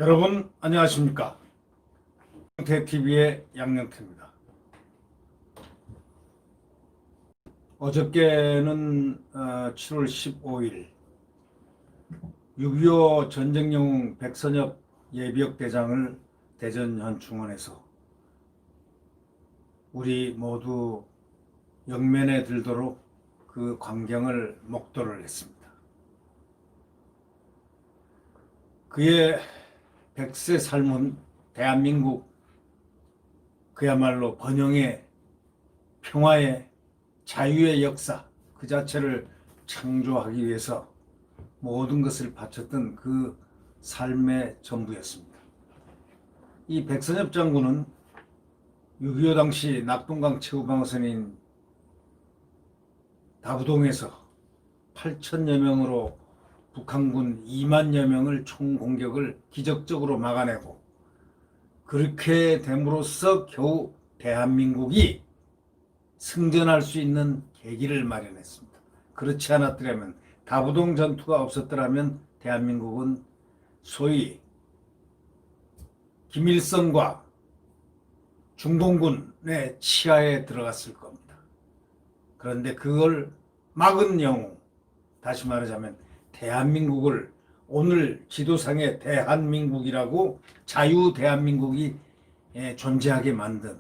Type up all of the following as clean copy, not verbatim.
여러분 안녕하십니까? 양영태TV의 양영태입니다. 어저께는 7월 15일 6.25 전쟁영웅 백선엽 예비역대장을 대전현충원에서 우리 모두 영면에 들도록 그 광경을 목도를 했습니다. 그의 100세 삶은 대한민국 그야말로 번영의 평화의 자유의 역사 그 자체를 창조하기 위해서 모든 것을 바쳤던 그 삶의 전부였습니다. 이 백선엽 장군은 6.25 당시 낙동강 최후방어선인 다부동에서 8천여 명으로 북한군 2만여 명을 총공격을 기적적으로 막아내고 그렇게 됨으로써 겨우 대한민국이 승전할 수 있는 계기를 마련했습니다. 그렇지 않았더라면 다부동 전투가 없었더라면 대한민국은 소위 김일성과 중공군의 치하에 들어갔을 겁니다. 그런데 그걸 막은 영웅, 다시 말하자면 대한민국을 오늘 지도상의 대한민국이라고 자유 대한민국이 존재하게 만든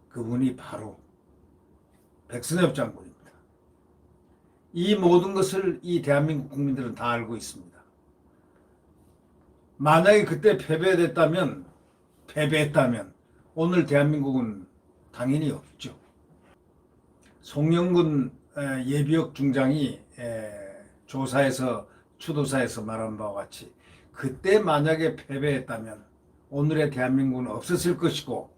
그분이 바로 백선엽 장군입니다. 이 모든 것을 이 대한민국 국민들은 다 알고 있습니다. 만약에 그때 패배했다면 오늘 대한민국은 당연히 없죠. 송영근 예비역 중장이 추도사에서 말한 바와 같이 그때 만약에 패배했다면 오늘의 대한민국은 없었을 것이고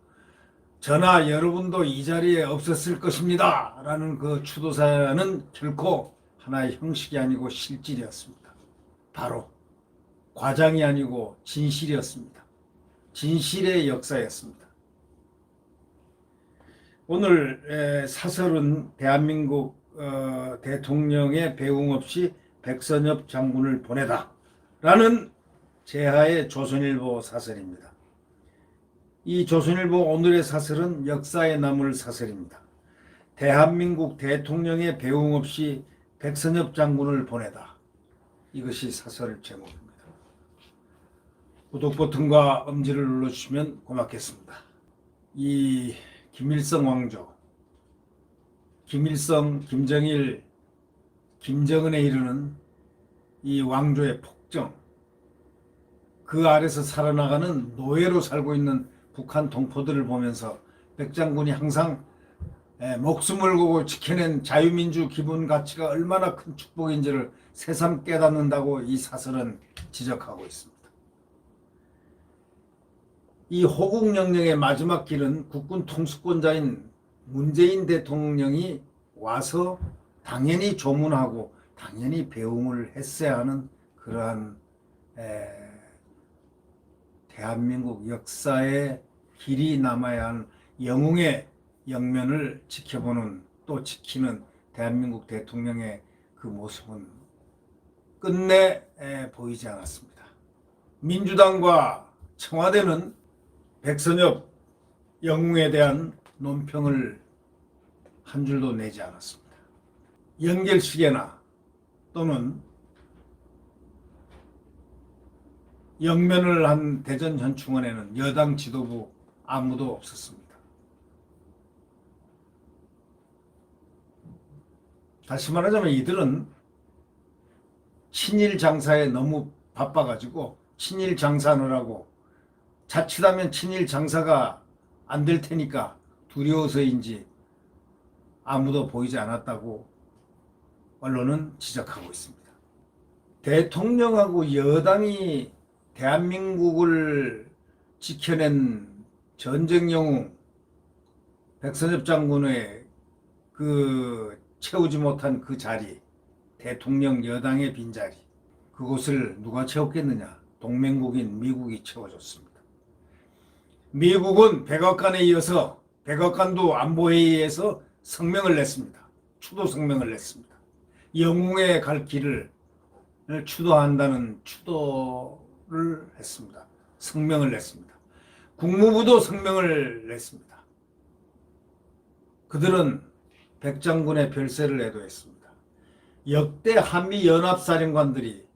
저나 여러분도 이 자리에 없었을 것입니다 라는 그 추도사는 결코 하나의 형식이 아니고 실질이었습니다. 바로 과장이 아니고 진실이었습니다. 진실의 역사였습니다. 오늘 사설은 대한민국 대통령의 배웅 없이 백선엽 장군을 보내다 라는 제하의 조선일보 사설입니다. 이 조선일보 오늘의 사설은 역사에 남을 사설입니다. 대한민국 대통령의 배웅 없이 백선엽 장군을 보내다. 이것이 사설 제목입니다. 구독 버튼과 엄지를 눌러주시면 고맙겠습니다. 이 김일성 왕조, 김일성, 김정일, 김정은에 이르는 이 왕조의 폭정, 그 아래서 살아나가는 노예로 살고 있는 북한 동포들을 보면서 백 장군이 항상 목숨을 걸고 지켜낸 자유민주 기본 가치가 얼마나 큰 축복인지를 새삼 깨닫는다고 이 사설은 지적하고 있습니다. 이 호국영령의 마지막 길은 국군 통수권자인 문재인 대통령이 와서 당연히 조문하고 당연히 배웅을 했어야 하는 그러한 대한민국 역사의 길이 남아야 하는 영웅의 영면을 지켜보는 또 지키는 대한민국 대통령의 그 모습은 끝내 보이지 않았습니다. 민주당과 청와대는 백선엽 영웅에 대한 논평을 한 줄도 내지 않았습니다. 연결식에나 또는 영면을 한 대전현충원에는 여당 지도부 아무도 없었습니다. 다시 말하자면 이들은 친일 장사에 너무 바빠가지고 친일 장사하느라고 자칫하면 친일 장사가 안 될 테니까 두려워서인지 아무도 보이지 않았다고 언론은 지적하고 있습니다. 대통령하고 여당이 대한민국을 지켜낸 전쟁영웅 백선엽 장군의 그 채우지 못한 그 자리, 대통령 여당의 빈자리, 그곳을 누가 채웠겠느냐? 동맹국인 미국이 채워줬습니다. 미국은 백악관에 이어서 백악관도 안보회의에서 성명을 냈습니다. 추도 성명을 냈습니다. 영웅의 갈 길을 추도한다는 추도 했습니다. 성명을 냈습니다. 국무부도 성명을 냈습니다. 그들은 백장군의 별세를 애도했습니다. 역대 한미연합사령관들이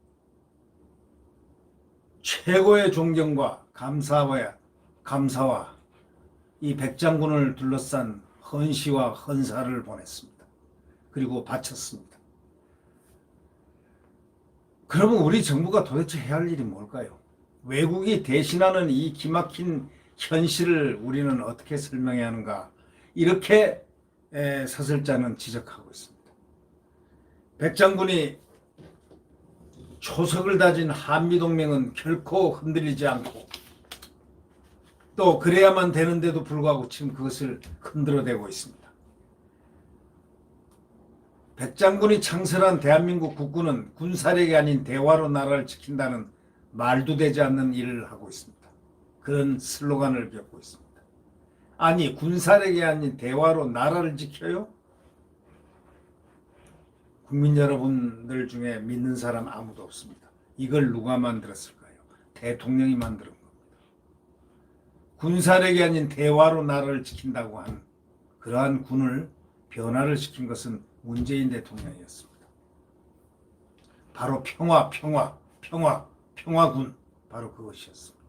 최고의 존경과 감사와 이 백장군을 둘러싼 헌시와 헌사를 보냈습니다. 그리고 바쳤습니다. 그러면 우리 정부가 도대체 해야 할 일이 뭘까요? 외국이 대신하는 이 기막힌 현실을 우리는 어떻게 설명해야 하는가? 이렇게 사설자는 지적하고 있습니다. 백장군이 초석을 다진 한미동맹은 결코 흔들리지 않고 또 그래야만 되는데도 불구하고 지금 그것을 흔들어대고 있습니다. 백장군이 창설한 대한민국 국군은 군사력이 아닌 대화로 나라를 지킨다는 말도 되지 않는 일을 하고 있습니다. 그런 슬로건을 겪고 있습니다. 아니, 군사력이 아닌 대화로 나라를 지켜요? 국민 여러분들 중에 믿는 사람 아무도 없습니다. 이걸 누가 만들었을까요? 대통령이 만든 겁니다. 군사력이 아닌 대화로 나라를 지킨다고 한 그러한 군을 변화를 시킨 것은 문재인 대통령이었습니다. 바로 평화군, 바로 그것이었습니다.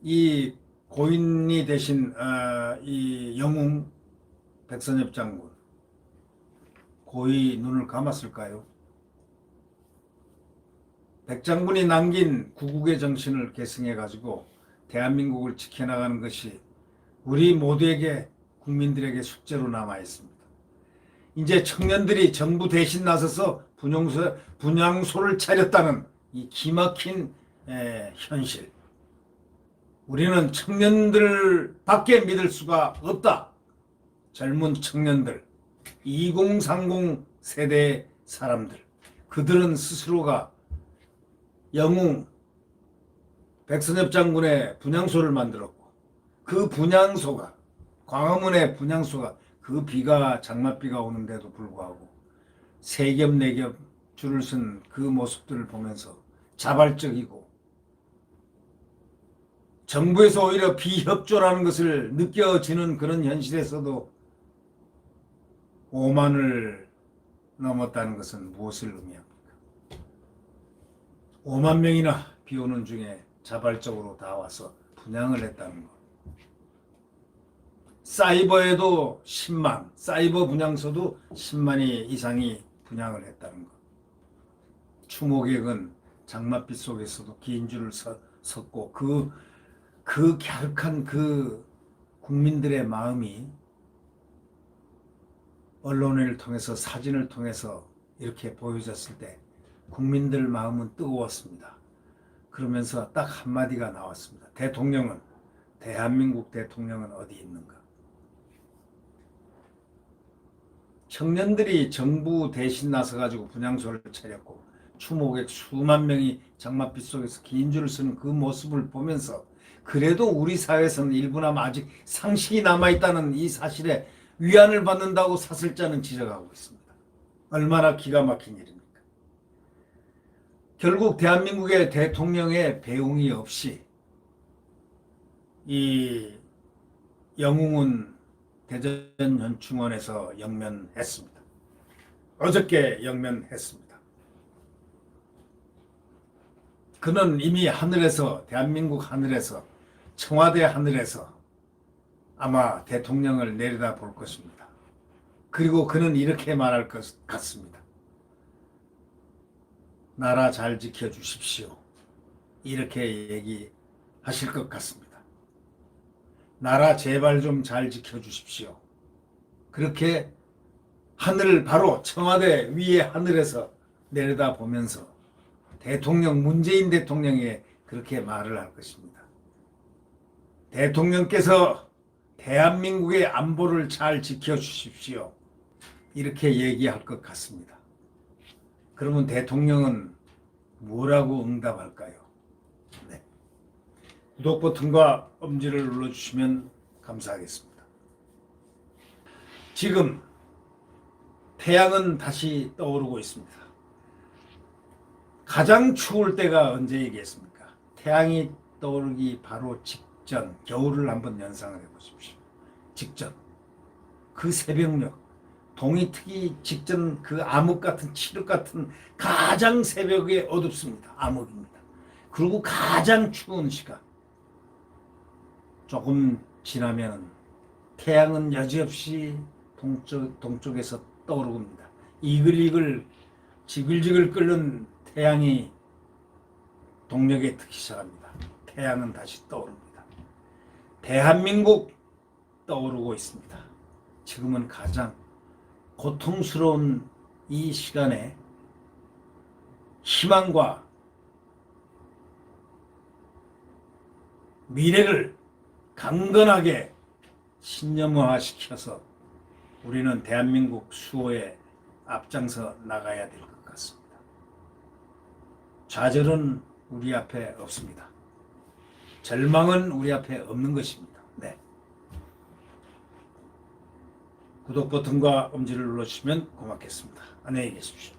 이 고인이 되신 이 영웅 백선엽 장군, 고이 눈을 감았을까요? 백장군이 남긴 구국의 정신을 계승해가지고 대한민국을 지켜나가는 것이 우리 모두에게, 국민들에게 숙제로 남아있습니다. 이제 청년들이 정부 대신 나서서 분향소를 차렸다는 이 기막힌 현실. 우리는 청년들밖에 믿을 수가 없다. 젊은 청년들, 2030 세대의 사람들, 그들은 스스로가 영웅 백선엽 장군의 분향소를 만들었고, 그 분향소가, 광화문의 분향소가, 그 비가 장맛비가 오는데도 불구하고 세 겹 네 겹 줄을 쓴 그 모습들을 보면서 자발적이고, 정부에서 오히려 비협조라는 것을 느껴지는 그런 현실에서도 5만을 넘었다는 것은 무엇을 의미합니까? 5만 명이나 비 오는 중에 자발적으로 다 와서 분향을 했다는 것. 사이버에도 10만, 사이버 분향소도 10만이 이상이 분향을 했다는 것. 추모객은 장맛빛 속에서도 긴 줄을 섰고 그 갸륵한 그 국민들의 마음이 언론을 통해서, 사진을 통해서 이렇게 보여졌을 때 국민들 마음은 뜨거웠습니다. 그러면서 딱 한마디가 나왔습니다. 대한민국 대통령은 어디 있는가? 청년들이 정부 대신 나서가지고 분향소를 차렸고 추모객 수만 명이 장맛빛 속에서 긴 줄을 서는 그 모습을 보면서 그래도 우리 사회에서는 일부나마 아직 상식이 남아있다는 이 사실에 위안을 받는다고 사설자는 지적하고 있습니다. 얼마나 기가 막힌 일입니까? 결국 대한민국의 대통령의 배웅이 없이 이 영웅은 대전현충원에서 영면했습니다. 어저께 영면했습니다. 그는 이미 하늘에서, 대한민국 하늘에서, 청와대 하늘에서 아마 대통령을 내려다 볼 것입니다. 그리고 그는 이렇게 말할 것 같습니다. 나라 잘 지켜주십시오. 이렇게 얘기하실 것 같습니다. 나라 제발 좀 잘 지켜주십시오. 그렇게 하늘, 바로 청와대 위에 하늘에서 내려다 보면서 문재인 대통령이 그렇게 말을 할 것입니다. 대통령께서 대한민국의 안보를 잘 지켜주십시오. 이렇게 얘기할 것 같습니다. 그러면 대통령은 뭐라고 응답할까요? 네. 구독 버튼과 엄지를 눌러주시면 감사하겠습니다. 지금 태양은 다시 떠오르고 있습니다. 가장 추울 때가 언제이겠습니까? 태양이 떠오르기 바로 직전, 겨울을 한번 연상을 해보십시오. 직전, 그 새벽녘, 동이 트기 직전 그 암흑 같은 칠흑 같은 가장 새벽에 어둡습니다. 암흑입니다. 그리고 가장 추운 시간. 조금 지나면 태양은 여지없이 동쪽에서 떠오릅니다. 이글이글 지글지글 끓는 태양이 동력에 트기 시작합니다. 태양은 다시 떠오릅니다. 대한민국 떠오르고 있습니다. 지금은 가장 고통스러운 이 시간에 희망과 미래를 강건하게 신념화시켜서 우리는 대한민국 수호에 앞장서 나가야 될 것 같습니다. 좌절은 우리 앞에 없습니다. 절망은 우리 앞에 없는 것입니다. 네. 구독 버튼과 엄지를 눌러주시면 고맙겠습니다. 안녕히 계십시오.